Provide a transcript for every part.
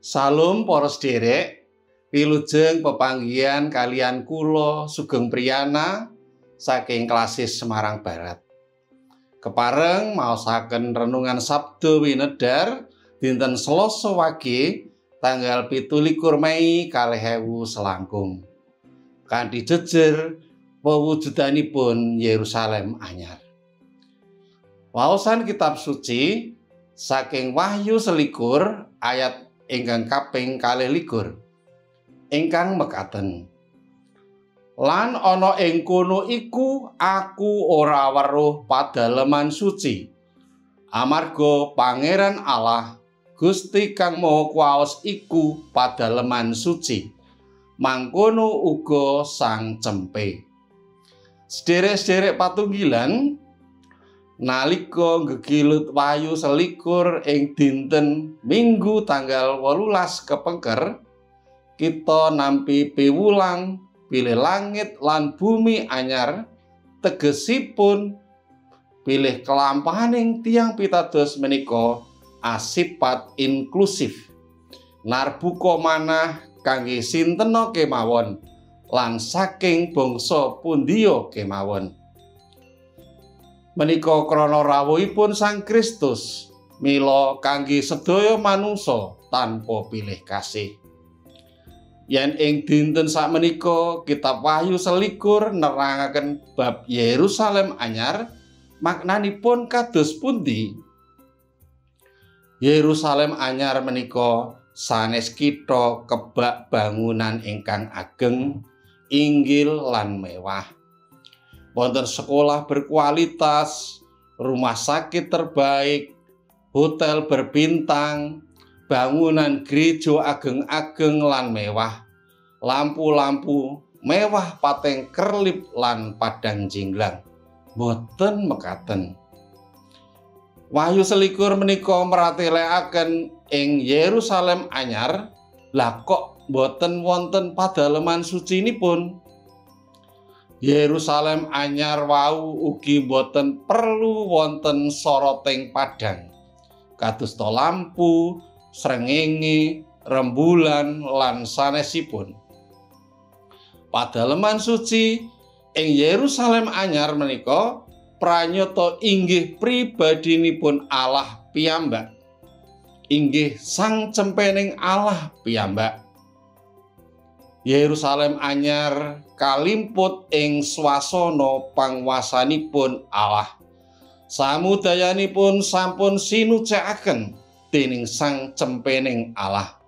Salum para sedherek, wilujeng pepanggihan kalian kula Sugeng Priyana saking Klasis Semarang Barat. Kepareng maosaken renungan Sabda winedhar dinten Selasa Wage tanggal 17 Mei 2019. Kanthi jejer pewujudanipun Yerusalem anyar. Waosan kitab suci saking Wahyu 21 ayat ingkang kaping 22 ingkang mekaten. Lan ana ing kono iku aku ora weruh padaleman suci, amarga Pangeran Allah Gusti Kang Maha Kuwaos iku padaleman suci, mangkono uga Sang Cempe. Sederek-sederek patunggilan, nalika gegilut Wahyu 21 ing dinten Minggu tanggal 18 kepengker, kita nampi piwulang pilih langit lan bumi anyar, tegesipun pilih kelampahaning tiyang pitados menika asipat inklusif. Narbuka manah kangge sintena kemawon lan saking bangsa pundiya kemawon. Menika krana rawuhipun Sang Kristus mila kangge sedaya manungsa tanpa pilih kasih. Yen ing dinten sakmenika kitab Wahyu 21 nerangaken bab Yerusalem anyar, maknanipun kados pundi? Yerusalem anyar menika sanes kitha kebak bangunan ingkang ageng, inggil lan mewah. Wonten sekolah berkualitas, rumah sakit terbaik, hotel berbintang, bangunan gereja ageng-ageng lan mewah, lampu-lampu mewah pateng kerlip lan padang jinglang. Boten mekaten. Wahyu 21 menika mratelekaken ing Yerusalem anyar, lah kok boten wonten padaleman sucinipun. Yerusalem anyar wau ugi boten perlu wonten soroting padang, kadosta lampu, srengenge, rembulan lan sanesipun. Padaleman suci ing Yerusalem anyar menika pranyata inggih pribadinipun Allah piyambak, inggih Sang Cempening Allah piyambak. Yerusalem anyar kalimput ing swasana panguwasanipun Allah. Samudayanipun sampun sinucèkaken dening Sang Cempening Allah.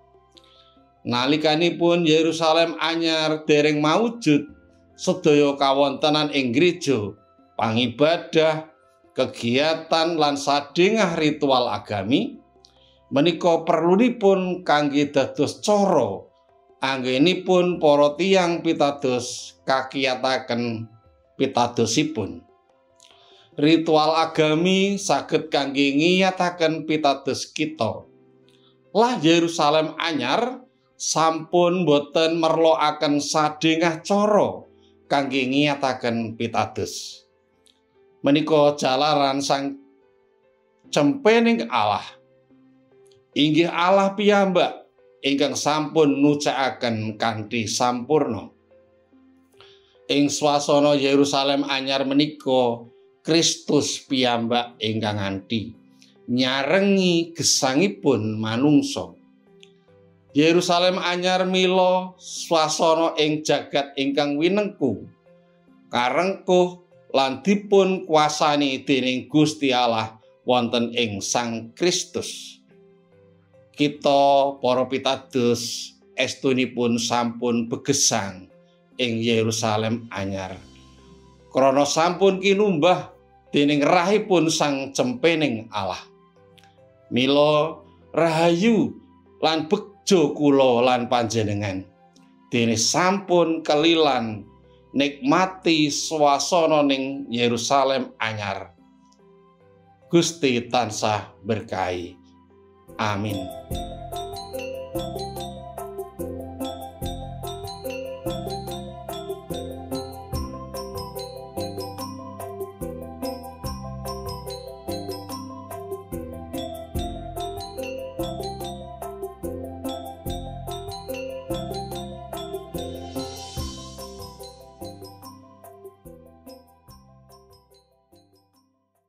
Nalikanipun Yerusalem anyar dereng maujud, sedaya kawontenan ing gereja, pangibadah, kegiatan lan sadéngah ritual agami menika perlunipun kangge dados cara anggenipun para tiyang pitados kakiyataken pitadosipun. Ritual agami saged kangge ngiyataken pitados kita. Lah Yerusalem anyar sampun boten merlokaken sadéngah cara kangge ngiyataken pitados. Menika jalaran Sang Cempening Allah, inggih Allah piyambak ingkang sampun nucakaken kanthi sampurna. Ing swasana Yerusalem anyar menika Kristus piyambak ingkang nganti nyarengi gesangipun manungsa. Yerusalem anyar mila swasana ing jagat ingkang winengku, karengkuh lan dipun kuasani dening Gusti Allah wonten ing Sang Kristus. Kita para pitados estunipun sampun begesang ing Yerusalem anyar, krana sampun kinumbah dening rahipun Sang Cempening Allah. Mila rahayu lan bejo kula lan panjenengan dene sampun kelilan nikmati swasana ning Yerusalem anyar. Gusti tansah berkahi. Amin.